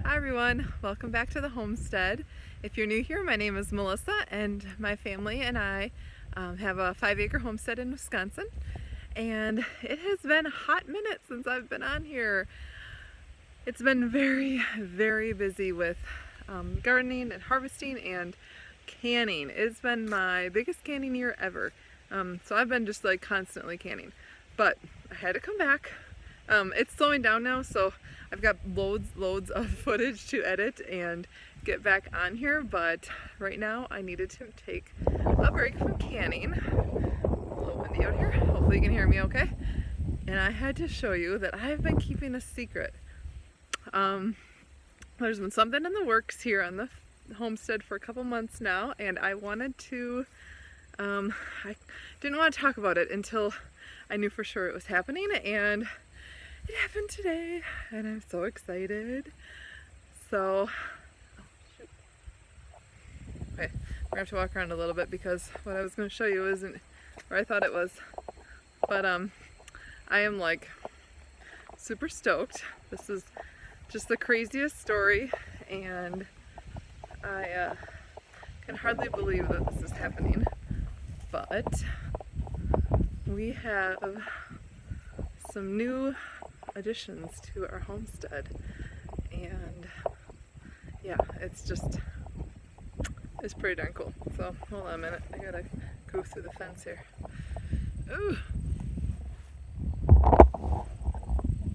Hi everyone, welcome back to the homestead. If you're new here, my name is Melissa and my family and I have a 5-acre homestead in Wisconsin, and it has been a hot minute since I've been on here. It's been very busy with gardening and harvesting and canning. It's been my biggest canning year ever. So I've been just like constantly canning, but I had to come back. It's slowing down now, so I've got loads of footage to edit and get back on here, but right now I needed to take a break from canning. A little windy out here, hopefully you can hear me okay. And I had to show you that I've been keeping a secret. There's been something in the works here on the homestead for a couple months now, and I wanted to, I didn't want to talk about it until I knew for sure it was happening, and it happened today, and I'm so excited. So, okay, we're gonna have to walk around a little bit because what I was gonna show you isn't where I thought it was. But I am like super stoked. This is just the craziest story, and I can hardly believe that this is happening. But we have some new additions to our homestead, and yeah, it's pretty darn cool. So hold on a minute, I gotta go through the fence here. Ooh.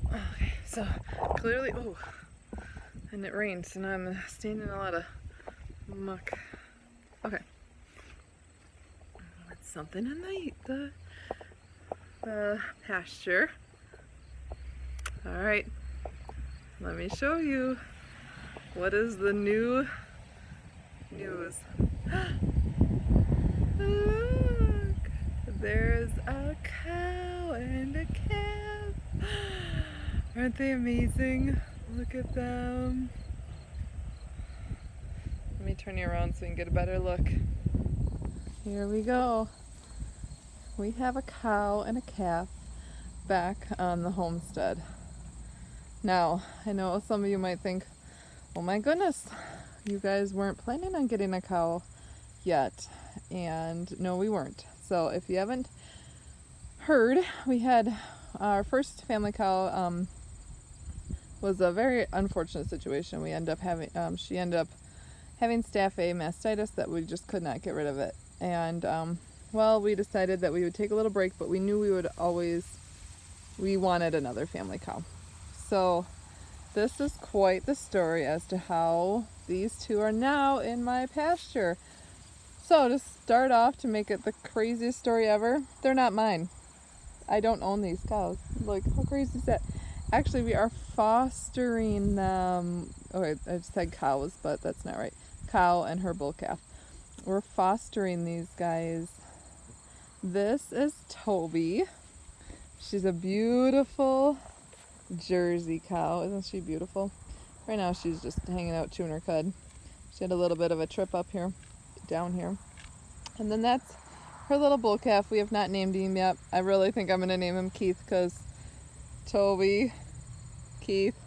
Okay, so clearly, oh, and it rained, so now I'm standing in a lot of muck. Okay, it's something in the pasture. All right, let me show you what is the new news. Look, there's a cow and a calf. Aren't they amazing? Look at them. Let me turn you around so you can get a better look. Here we go. We have a cow and a calf back on the homestead. Now, I know some of you might think, oh my goodness, you guys weren't planning on getting a cow yet. And no, we weren't. So if you haven't heard, we had our first family cow. Was a very unfortunate situation. We ended up having, she ended up having staph A mastitis that we just could not get rid of it. And well, we decided that we would take a little break, but we knew we wanted another family cow. So this is quite the story as to how these two are now in my pasture. So to start off, to make it the craziest story ever, they're not mine. I don't own these cows. Like, how crazy is that? Actually, we are fostering them. Okay, I just said cows, but that's not right. Cow and her bull calf. We're fostering these guys. This is Toby. She's a beautiful Jersey cow. Isn't she beautiful? Right now she's just hanging out chewing her cud. She had a little bit of a trip up here, down here. And then that's her little bull calf. We have not named him yet. I really think I'm going to name him Keith, because Toby, Keith,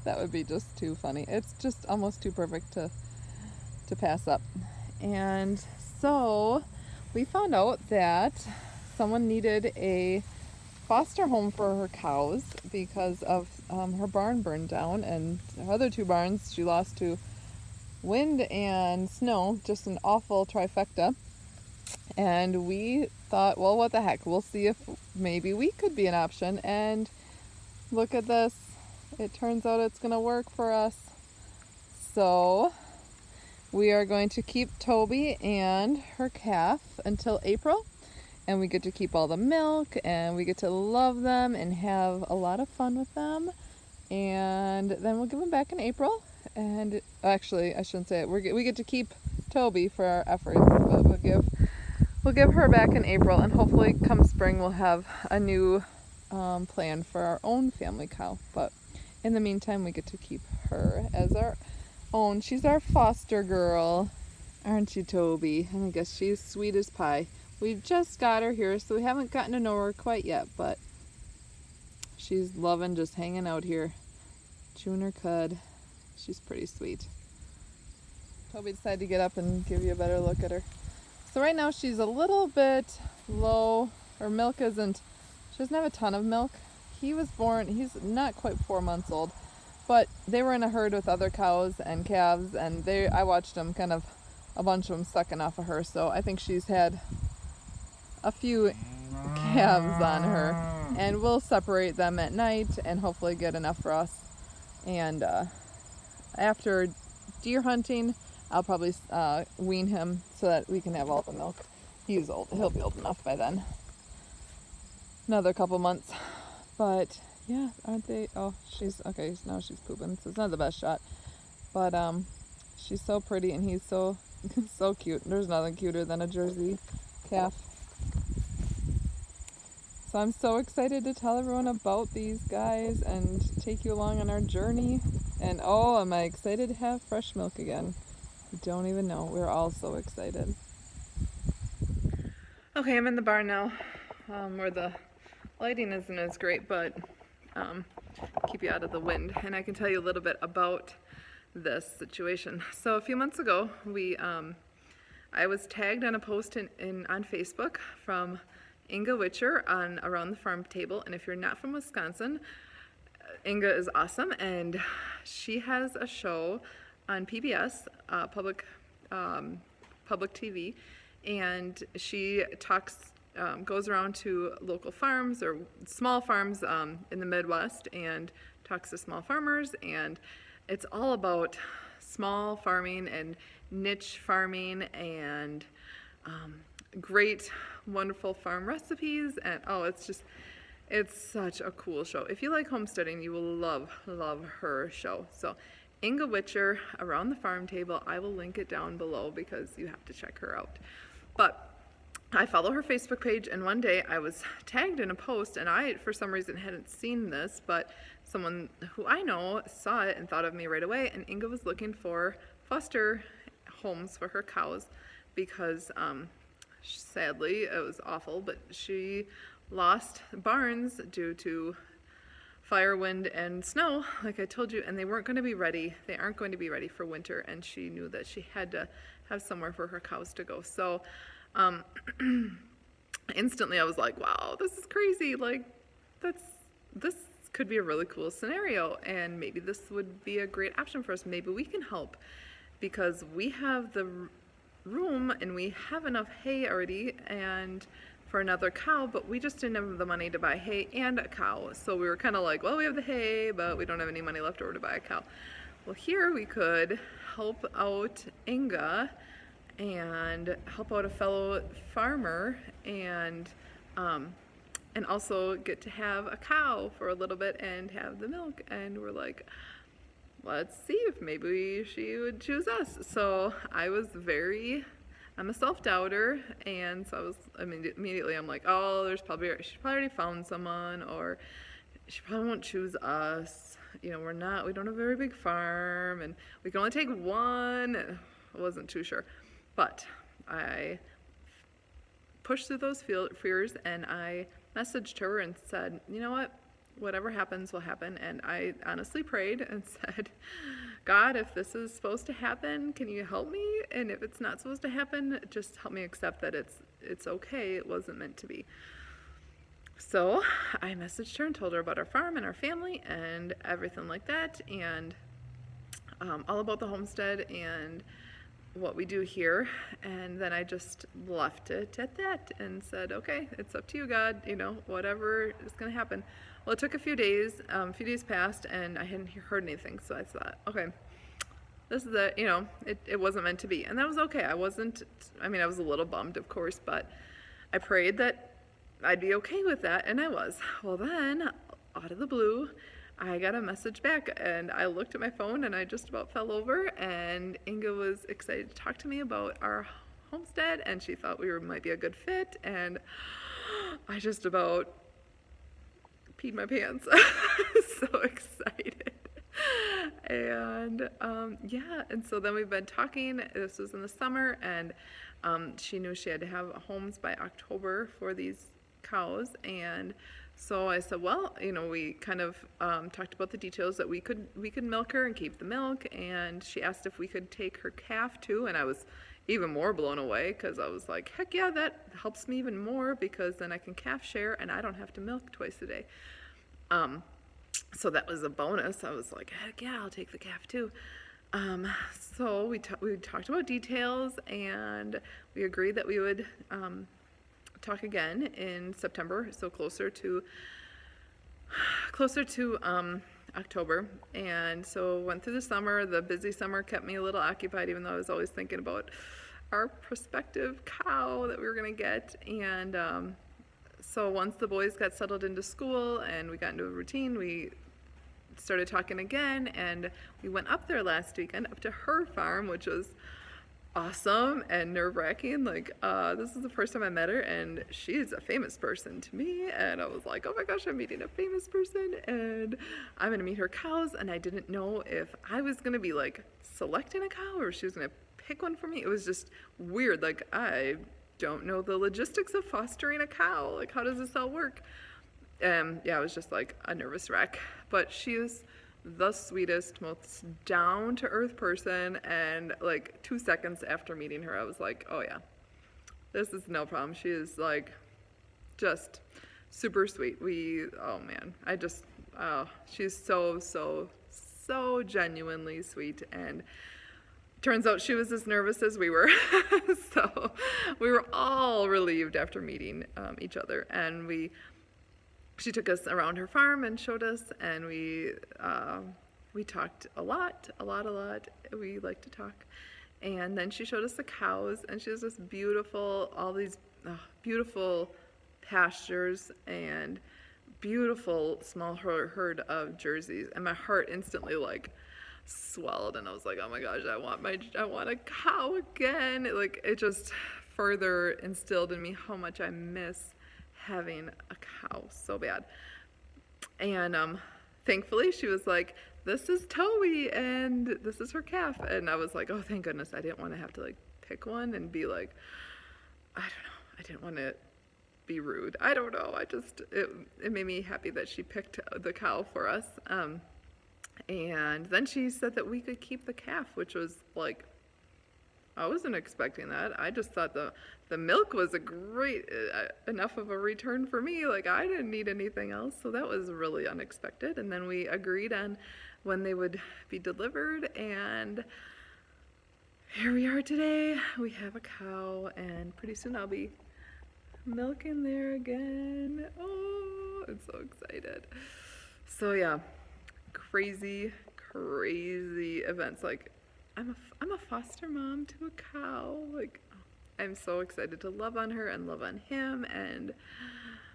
that would be just too funny. It's just almost too perfect to pass up. And so we found out that someone needed a foster home for her cows because of her barn burned down, and her other two barns she lost to wind and snow, just an awful trifecta. And we thought, well, what the heck, we'll see if maybe we could be an option. And look at this, it turns out it's gonna work for us. So we are going to keep Toby and her calf until April, and we get to keep all the milk, and we get to love them and have a lot of fun with them. And then we'll give them back in April. And actually, I shouldn't say it. We get to keep Toby for our efforts, but we'll give her back in April, and hopefully come spring we'll have a new plan for our own family cow. But in the meantime, we get to keep her as our own. She's our foster girl, aren't you, Toby? And I guess she's sweet as pie. We just got her here, so we haven't gotten to know her quite yet, but she's loving just hanging out here, chewing her cud. She's pretty sweet. Toby decided to get up and give you a better look at her. So right now she's a little bit low. Her milk isn't, she doesn't have a ton of milk. He was born, he's not quite 4 months old, but they were in a herd with other cows and calves, and I watched them kind of, a bunch of them sucking off of her, so I think she's had a few calves on her, and we'll separate them at night and hopefully get enough for us. And after deer hunting, I'll probably wean him so that we can have all the milk. He's old, he'll be old enough by then. Another couple months. But yeah, aren't they? Oh, she's okay. Now she's pooping, so it's not the best shot. But she's so pretty, and he's so so cute. There's nothing cuter than a Jersey calf. So I'm so excited to tell everyone about these guys and take you along on our journey. And oh, am I excited to have fresh milk again? You don't even know. We're all so excited. Okay, I'm in the barn now, where the lighting isn't as great, but keep you out of the wind. And I can tell you a little bit about this situation. So a few months ago, I was tagged on a post on Facebook from Inga Witcher on Around the Farm Table. And if you're not from Wisconsin, Inga is awesome, and she has a show on PBS, public TV, and she goes around to local farms or small farms in the Midwest and talks to small farmers, and it's all about small farming and niche farming and great, wonderful farm recipes, and oh, it's such a cool show. If you like homesteading, you will love her show. So Inga Witcher, Around the Farm Table, I will link it down below because you have to check her out. But I follow her Facebook page, and one day I was tagged in a post, and I, for some reason, hadn't seen this, but someone who I know saw it and thought of me right away, and Inga was looking for foster homes for her cows because, sadly, it was awful, but she lost barns due to fire, wind, and snow, like I told you, and they weren't going to be ready. They aren't going to be ready for winter, and she knew that she had to have somewhere for her cows to go. So instantly I was like, wow, this is crazy. Like, this could be a really cool scenario, and maybe this would be a great option for us. Maybe we can help because we have the room and we have enough hay already and for another cow, but we just didn't have the money to buy hay and a cow. So we were kind of like, well, we have the hay, but we don't have any money left over to buy a cow. Well, here we could help out Inga and help out a fellow farmer and also get to have a cow for a little bit and have the milk. And we're like, let's see if maybe she would choose us. So I'm a self-doubter, and so immediately I'm like, oh, she probably already found someone, or she probably won't choose us. You know, we don't have a very big farm, and we can only take one. I wasn't too sure, but I pushed through those fears, and I messaged her and said, you know what? Whatever happens will happen. And I honestly prayed and said, God, if this is supposed to happen, can you help me? And if it's not supposed to happen, just help me accept that it's okay. It wasn't meant to be. So I messaged her and told her about our farm and our family and everything like that, and all about the homestead and what we do here. And then I just left it at that and said, okay, it's up to you, God, whatever is going to happen. Well, it took a few days passed, and I hadn't heard anything, so I thought, okay, this is it wasn't meant to be, and that was okay. I was a little bummed, of course, but I prayed that I'd be okay with that, and I was. Well, then, out of the blue, I got a message back, and I looked at my phone, and I just about fell over, and Inga was excited to talk to me about our homestead, and she thought we might be a good fit, and I just about peed my pants. So excited. And and so then we've been talking. This was in the summer, and she knew she had to have homes by October for these cows, and So I said, well, we kind of talked about the details that we could milk her and keep the milk, and she asked if we could take her calf too, and I was even more blown away because I was like, heck yeah, that helps me even more because then I can calf share and I don't have to milk twice a day. So that was a bonus. I was like, heck yeah, I'll take the calf too. So we talked about details, and we agreed that we would talk again in September, so closer to October. And so went through the summer. The busy summer kept me a little occupied, even though I was always thinking about our prospective cow that we were gonna get. And so once the boys got settled into school and we got into a routine, we started talking again, and we went up there last weekend, up to her farm, which was awesome and nerve-wracking. Like, this is the first time I met her, and she's a famous person to me, and I was like, oh my gosh, I'm meeting a famous person, and I'm gonna meet her cows. And I didn't know if I was gonna be like selecting a cow or if she was gonna pick one for me. It was just weird. Like, I don't know the logistics of fostering a cow. Like, how does this all work? Yeah, it was just like a nervous wreck. But she is the sweetest, most down-to-earth person, and like 2 seconds after meeting her, I was like, oh yeah, this is no problem. She is like just super sweet. Oh man, she's so genuinely sweet, and turns out she was as nervous as we were. So we were all relieved after meeting each other, and she took us around her farm and showed us, and we talked a lot. We like to talk. And then she showed us the cows, and she has this all these beautiful pastures and beautiful small herd of Jerseys. And my heart instantly like swelled, and I was like, oh my gosh, I want a cow again. It just further instilled in me how much I miss having a cow so bad. And thankfully she was like, this is Toby and this is her calf. And I was like, oh, thank goodness. I didn't want to have to like pick one and be like, I don't know, I didn't want to be rude. I don't know. It made me happy that she picked the cow for us. And then she said that we could keep the calf, which was like, I wasn't expecting that. I just thought the milk was a great enough of a return for me. Like, I didn't need anything else, so that was really unexpected. And then we agreed on when they would be delivered, and here we are today. We have a cow, and pretty soon I'll be milking there again. Oh, I'm so excited. So yeah, crazy events. Like, I'm a foster mom to a cow. Like, I'm so excited to love on her and love on him, and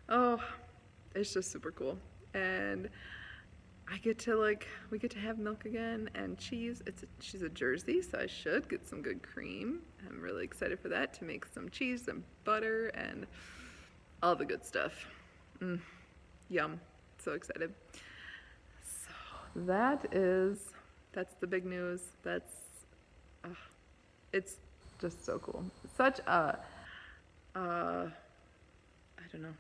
oh, it's just super cool. And we get to have milk again and cheese. She's a Jersey, so I should get some good cream. I'm really excited for that, to make some cheese and butter and all the good stuff. Yum. So excited. So that's the big news. It's just so cool. Such a, I don't know,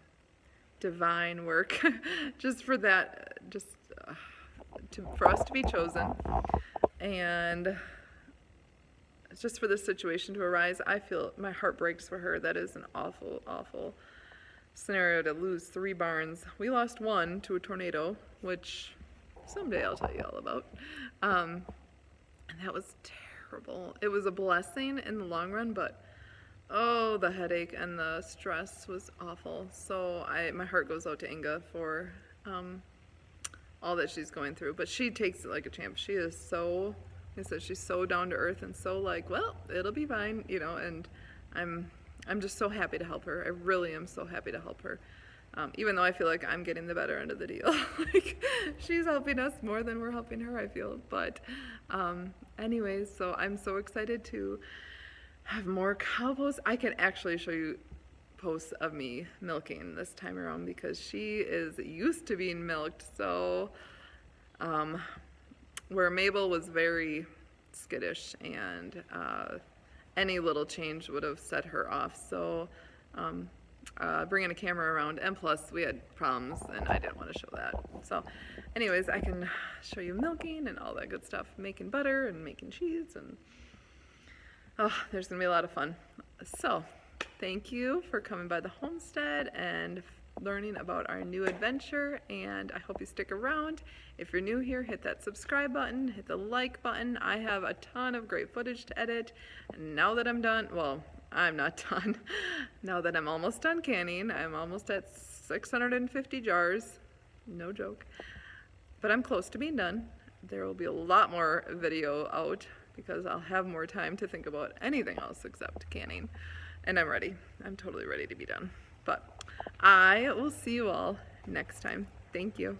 divine work, just for that, for us to be chosen, and just for this situation to arise. I feel my heart breaks for her. That is an awful, awful scenario, to lose 3 barns. We lost 1 to a tornado, which someday I'll tell you all about. And that was terrible. It was a blessing in the long run, but oh, the headache and the stress was awful. So my heart goes out to Inga for all that she's going through. But she takes it like a champ. She is so, like I said, she's so down to earth and so like, well, it'll be fine, and I'm just so happy to help her. I really am so happy to help her. Even though I feel like I'm getting the better end of the deal. Like, she's helping us more than we're helping her, I feel. But anyways, so I'm so excited to have more cow posts. I can actually show you posts of me milking this time around, because she is used to being milked. So where Mabel was very skittish, and any little change would have set her off. So bringing a camera around, and plus we had problems and I didn't want to show that. So anyways, I can show you milking and all that good stuff, making butter and making cheese, and oh, there's gonna be a lot of fun. So thank you for coming by the homestead and learning about our new adventure, and I hope you stick around. If you're new here, hit that subscribe button, hit the like button. I have a ton of great footage to edit, and now that I'm done, well, I'm not done. Now that I'm almost done canning, I'm almost at 650 jars, no joke, but I'm close to being done. There will be a lot more video out because I'll have more time to think about anything else except canning, and I'm ready. I'm totally ready to be done. But I will see you all next time. Thank you.